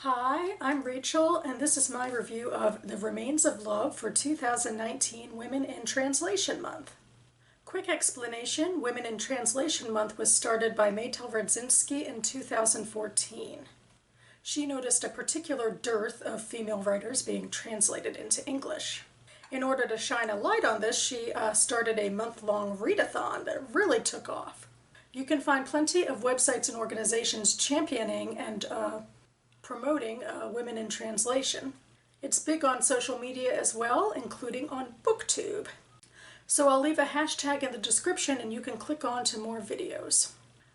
Hi, I'm Rachel, and this is my review of The Remains of Love for 2019 Women in Translation Month. Quick explanation, Women in Translation Month was started by Maytel Radzinski in 2014. She noticed a particular dearth of female writers being translated into English. In order to shine a light on this, she started a month-long readathon that really took off. You can find plenty of websites and organizations championing and promoting women in translation. It's big on social media as well, including on BookTube. So I'll leave a hashtag in the description and you can click on to more videos.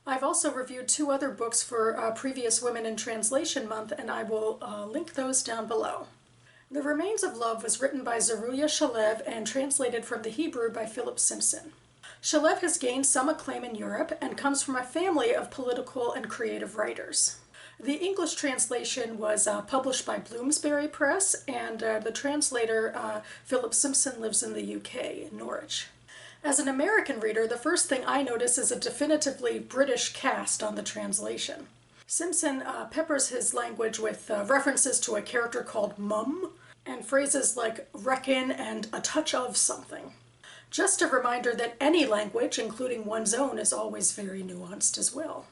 I've also reviewed two other books for previous Women in Translation Month, and I will link those down below. The Remains of Love was written by Zeruya Shalev and translated from the Hebrew by Philip Simpson. Shalev has gained some acclaim in Europe and comes from a family of political and creative writers. The English translation was published by Bloomsbury Press, and the translator, Philip Simpson, lives in the UK, in Norwich. As an American reader, the first thing I notice is a definitively British cast on the translation. Simpson peppers his language with references to a character called Mum, and phrases like reckon and a touch of something. Just a reminder that any language, including one's own, is always very nuanced as well.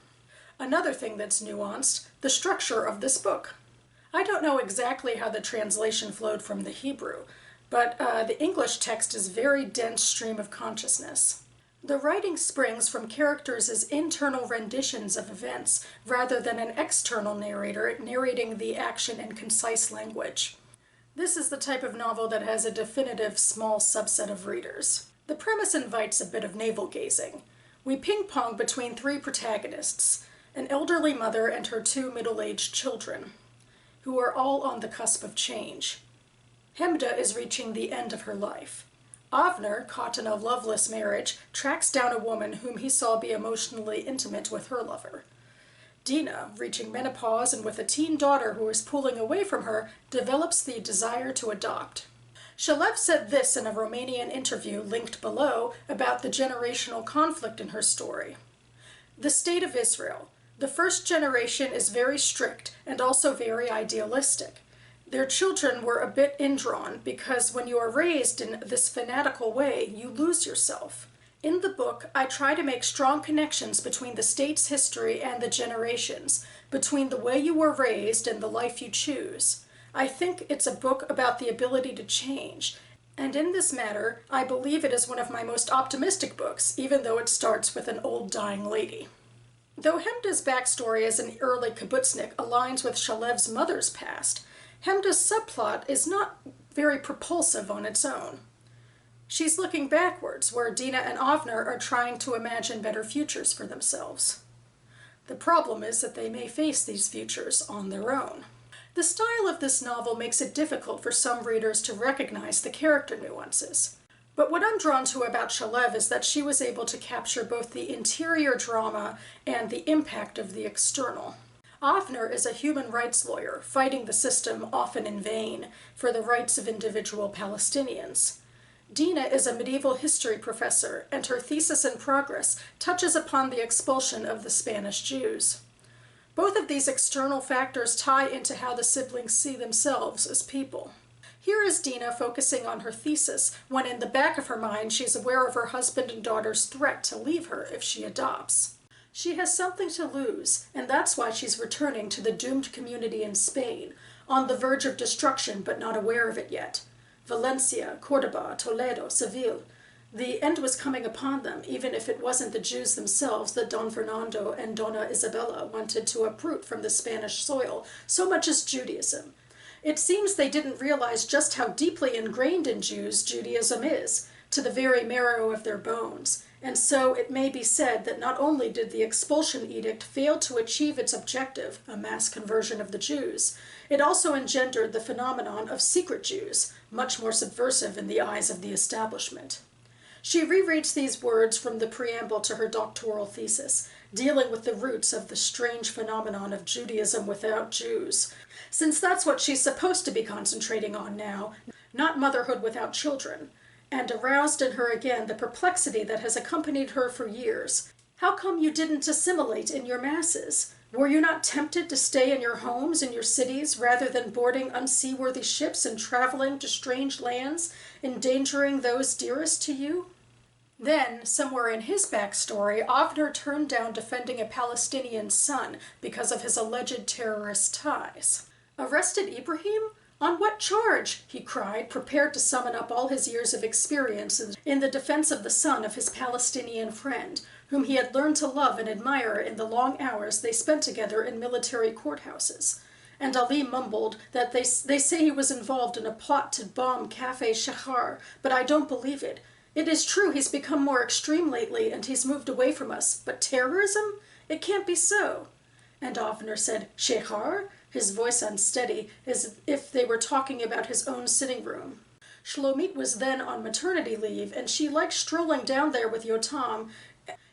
Another thing that's nuanced, the structure of this book. I don't know exactly how the translation flowed from the Hebrew, but the English text is a very dense stream of consciousness. The writing springs from characters as internal renditions of events, rather than an external narrator narrating the action in concise language. This is the type of novel that has a definitive small subset of readers. The premise invites a bit of navel-gazing. We ping-pong between three protagonists, an elderly mother and her two middle-aged children, who are all on the cusp of change. Hemda is reaching the end of her life. Avner, caught in a loveless marriage, tracks down a woman whom he saw be emotionally intimate with her lover. Dina, reaching menopause and with a teen daughter who is pulling away from her, develops the desire to adopt. Shalev said this in a Romanian interview linked below about the generational conflict in her story. The state of Israel. The first generation is very strict and also very idealistic. Their children were a bit indrawn because when you are raised in this fanatical way, you lose yourself. In the book, I try to make strong connections between the state's history and the generations, between the way you were raised and the life you choose. I think it's a book about the ability to change, and in this matter, I believe it is one of my most optimistic books, even though it starts with an old dying lady. Though Hemda's backstory as an early kibbutznik aligns with Shalev's mother's past, Hemda's subplot is not very propulsive on its own. She's looking backwards, where Dina and Avner are trying to imagine better futures for themselves. The problem is that they may face these futures on their own. The style of this novel makes it difficult for some readers to recognize the character nuances. But what I'm drawn to about Shalev is that she was able to capture both the interior drama and the impact of the external. Avner is a human rights lawyer, fighting the system, often in vain, for the rights of individual Palestinians. Dina is a medieval history professor, and her thesis in progress touches upon the expulsion of the Spanish Jews. Both of these external factors tie into how the siblings see themselves as people. Here is Dina focusing on her thesis, when in the back of her mind she's aware of her husband and daughter's threat to leave her if she adopts. She has something to lose, and that's why she's returning to the doomed community in Spain, on the verge of destruction but not aware of it yet. Valencia, Cordoba, Toledo, Seville. The end was coming upon them, even if it wasn't the Jews themselves that Don Fernando and Dona Isabella wanted to uproot from the Spanish soil, so much as Judaism. It seems they didn't realize just how deeply ingrained in Jews Judaism is, to the very marrow of their bones, and so it may be said that not only did the expulsion edict fail to achieve its objective, a mass conversion of the Jews, it also engendered the phenomenon of secret Jews, much more subversive in the eyes of the establishment. She rereads these words from the preamble to her doctoral thesis, dealing with the roots of the strange phenomenon of Judaism without Jews, since that's what she's supposed to be concentrating on now, not motherhood without children, and aroused in her again the perplexity that has accompanied her for years. How come you didn't assimilate in your masses? Were you not tempted to stay in your homes, in your cities, rather than boarding unseaworthy ships and traveling to strange lands, endangering those dearest to you? Then, somewhere in his backstory, Avner turned down defending a Palestinian son because of his alleged terrorist ties. Arrested Ibrahim? On what charge? He cried, prepared to summon up all his years of experience in the defense of the son of his Palestinian friend, whom he had learned to love and admire in the long hours they spent together in military courthouses. And Ali mumbled that they say he was involved in a plot to bomb Cafe Shahar, but I don't believe it. It is true he's become more extreme lately and he's moved away from us, but terrorism? It can't be so. And Avner said, Shehar? His voice unsteady, as if they were talking about his own sitting room. Shlomit was then on maternity leave, and she liked strolling down there with Yotam,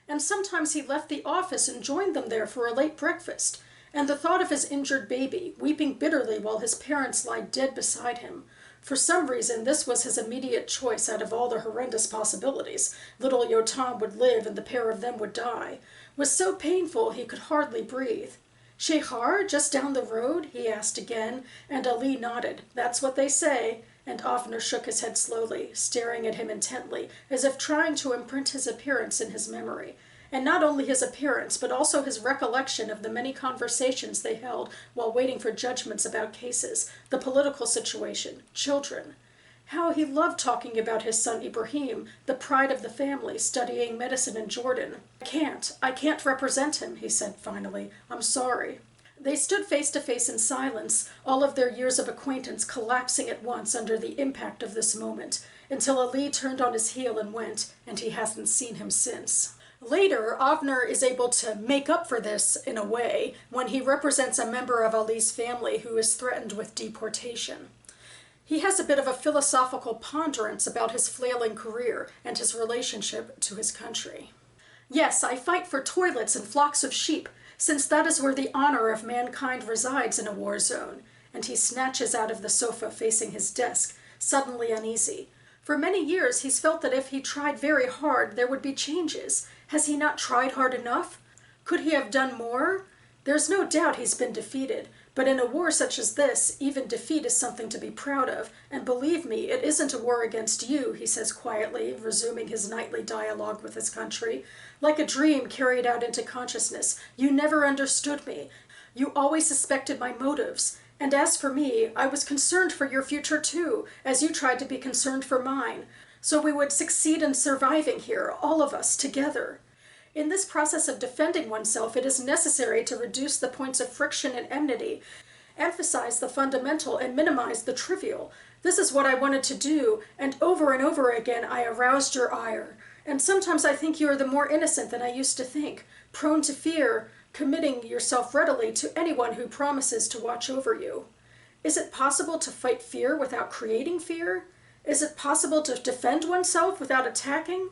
and sometimes he left the office and joined them there for a late breakfast. And the thought of his injured baby, weeping bitterly while his parents lied dead beside him. For some reason, this was his immediate choice out of all the horrendous possibilities. Little Yotam would live and the pair of them would die. Was so painful he could hardly breathe. Shehar, just down the road? He asked again, and Ali nodded. That's what they say. And Avner shook his head slowly, staring at him intently, as if trying to imprint his appearance in his memory. And not only his appearance, but also his recollection of the many conversations they held while waiting for judgments about cases, the political situation, children. How he loved talking about his son Ibrahim, the pride of the family, studying medicine in Jordan. I can't represent him, he said finally. I'm sorry. They stood face to face in silence, all of their years of acquaintance collapsing at once under the impact of this moment, until Ali turned on his heel and went, and he hasn't seen him since. Later, Avner is able to make up for this, in a way, when he represents a member of Ali's family who is threatened with deportation. He has a bit of a philosophical ponderance about his flailing career and his relationship to his country. Yes, I fight for toilets and flocks of sheep, since that is where the honor of mankind resides in a war zone. And he snatches out of the sofa facing his desk, suddenly uneasy. For many years he's felt that if he tried very hard, there would be changes. Has he not tried hard enough? Could he have done more? There's no doubt he's been defeated, but in a war such as this, even defeat is something to be proud of, and believe me, it isn't a war against you, he says quietly, resuming his nightly dialogue with his country. Like a dream carried out into consciousness, you never understood me. You always suspected my motives. And as for me, I was concerned for your future too, as you tried to be concerned for mine. So we would succeed in surviving here, all of us, together. In this process of defending oneself, it is necessary to reduce the points of friction and enmity, emphasize the fundamental and minimize the trivial. This is what I wanted to do, and over again I aroused your ire. And sometimes I think you are the more innocent than I used to think, prone to fear, committing yourself readily to anyone who promises to watch over you. Is it possible to fight fear without creating fear? Is it possible to defend oneself without attacking?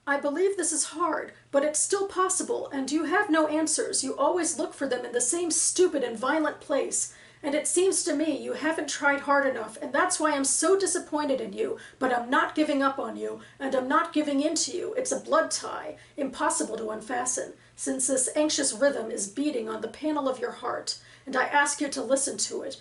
I believe this is hard, but it's still possible, and you have no answers. You always look for them in the same stupid and violent place, and it seems to me you haven't tried hard enough, and that's why I'm so disappointed in you, but I'm not giving up on you, and I'm not giving in to you. It's a blood tie, impossible to unfasten, since this anxious rhythm is beating on the panel of your heart, and I ask you to listen to it.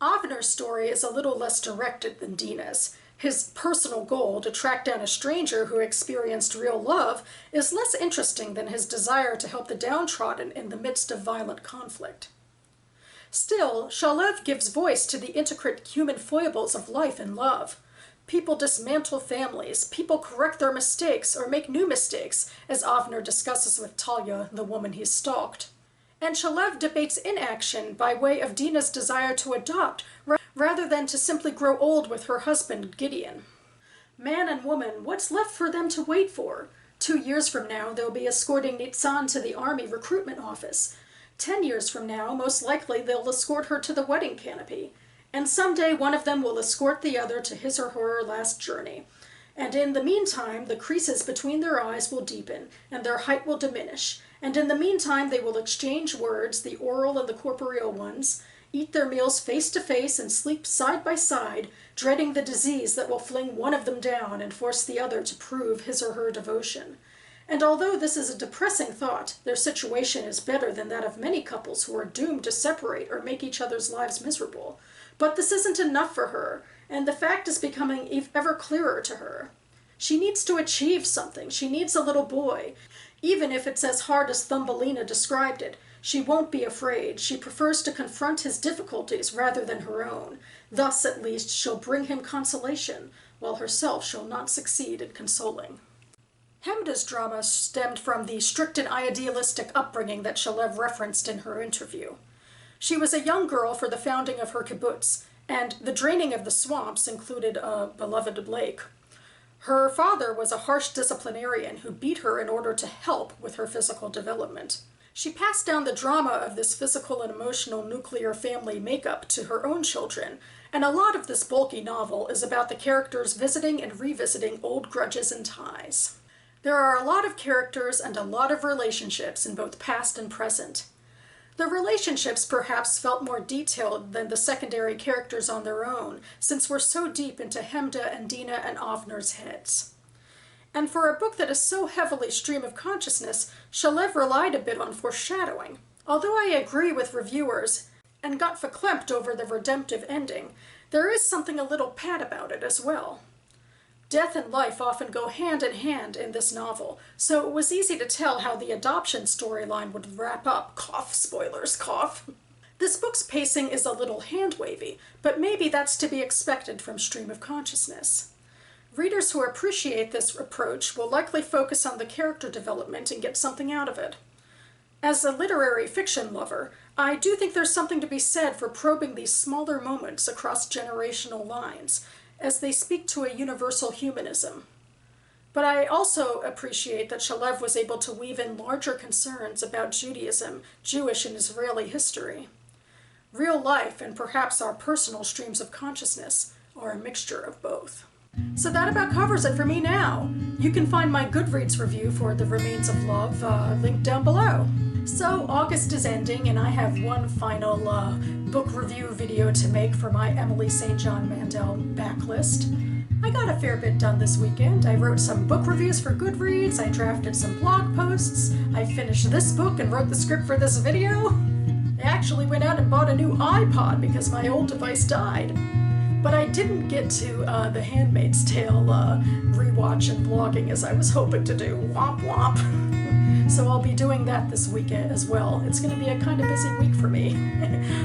Avner's story is a little less directed than Dina's. His personal goal, to track down a stranger who experienced real love, is less interesting than his desire to help the downtrodden in the midst of violent conflict. Still, Shalev gives voice to the intricate human foibles of life and love. People dismantle families, people correct their mistakes or make new mistakes, as Avner discusses with Talia, the woman he stalked. And Shalev debates inaction by way of Dina's desire to adopt, rather than to simply grow old with her husband, Gideon. Man and woman, what's left for them to wait for? 2 years from now, they'll be escorting Nitzan to the army recruitment office. 10 years from now, most likely they'll escort her to the wedding canopy. And someday one of them will escort the other to his or her last journey. And in the meantime, the creases between their eyes will deepen, and their height will diminish. And in the meantime, they will exchange words, the oral and the corporeal ones, eat their meals face to face and sleep side by side, dreading the disease that will fling one of them down and force the other to prove his or her devotion. And although this is a depressing thought, their situation is better than that of many couples who are doomed to separate or make each other's lives miserable. But this isn't enough for her, and the fact is becoming ever clearer to her. She needs to achieve something. She needs a little boy. Even if it's as hard as Thumbelina described it, she won't be afraid. She prefers to confront his difficulties rather than her own. Thus, at least, she'll bring him consolation, while herself shall not succeed in consoling. Hemda's drama stemmed from the strict and idealistic upbringing that Shalev referenced in her interview. She was a young girl for the founding of her kibbutz, and the draining of the swamps included a beloved lake. Her father was a harsh disciplinarian who beat her in order to help with her physical development. She passed down the drama of this physical and emotional nuclear family makeup to her own children, and a lot of this bulky novel is about the characters visiting and revisiting old grudges and ties. There are a lot of characters and a lot of relationships in both past and present. The relationships perhaps felt more detailed than the secondary characters on their own, since we're so deep into Hemda and Dina and Avner's heads. And for a book that is so heavily stream of consciousness, Shalev relied a bit on foreshadowing. Although I agree with reviewers and got verklempt over the redemptive ending, there is something a little pat about it as well. Death and life often go hand in hand in this novel, so it was easy to tell how the adoption storyline would wrap up. Cough, spoilers, cough. This book's pacing is a little hand-wavy, but maybe that's to be expected from stream of consciousness. Readers who appreciate this approach will likely focus on the character development and get something out of it. As a literary fiction lover, I do think there's something to be said for probing these smaller moments across generational lines, as they speak to a universal humanism. But I also appreciate that Shalev was able to weave in larger concerns about Judaism, Jewish and Israeli history. Real life and perhaps our personal streams of consciousness are a mixture of both. So that about covers it for me now. You can find my Goodreads review for The Remains of Love linked down below. So August is ending and I have one final book review video to make for my Emily St. John Mandel backlist. I got a fair bit done this weekend. I wrote some book reviews for Goodreads, I drafted some blog posts, I finished this book and wrote the script for this video. I actually went out and bought a new iPod because my old device died. But I didn't get to The Handmaid's Tale rewatch and vlogging as I was hoping to do. Womp womp. So I'll be doing that this weekend as well. It's going to be a kind of busy week for me.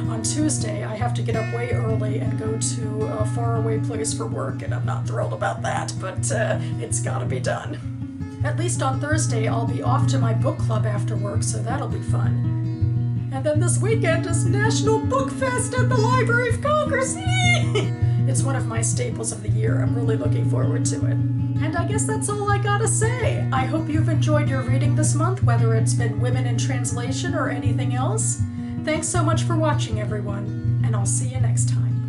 On Tuesday, I have to get up way early and go to a faraway place for work, and I'm not thrilled about that, but it's got to be done. At least on Thursday, I'll be off to my book club after work, so that'll be fun. And then this weekend is National Book Fest at the Library of Congress. It's one of my staples of the year. I'm really looking forward to it. And I guess that's all I gotta say. I hope you've enjoyed your reading this month, whether it's been women in translation or anything else. Thanks so much for watching, everyone, and I'll see you next time.